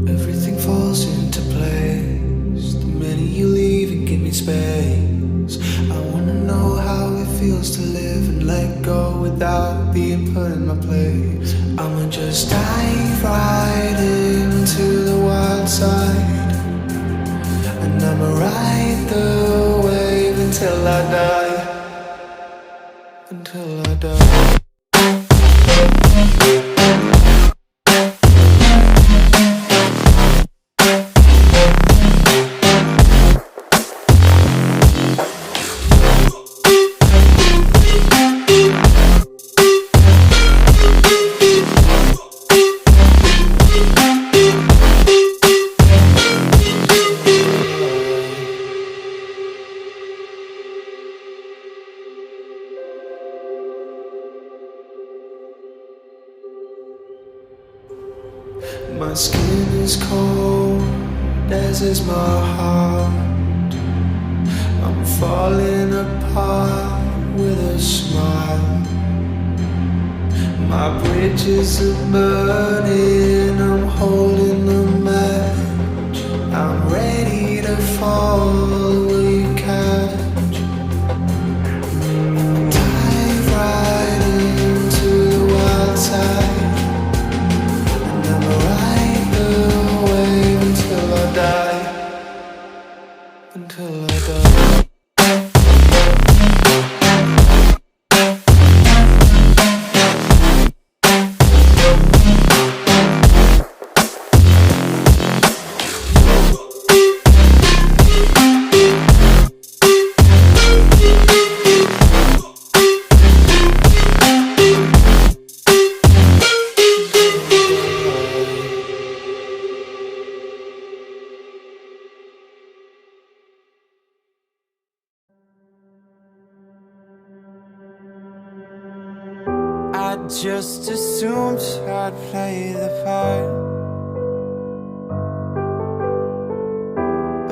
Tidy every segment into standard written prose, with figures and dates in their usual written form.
Everything falls into place the minute you leave and give me space. I wanna know how it feels to live and let go without being put in my place. I'ma just dive right into the wild side, and I'ma ride the wave until I die. Until I die. My skin is cold, as is my heart. I'm falling apart with a smile. My bridges are burning, I'm holding the match. I'm ready to fall, will you catch? Dive right into the wild side, until I die. I just assumed I'd play the part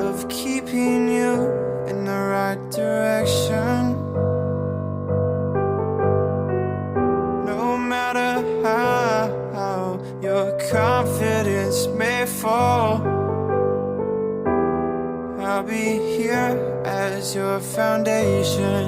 of keeping you in the right direction. No matter how your confidence may fall, I'll be here as your foundation.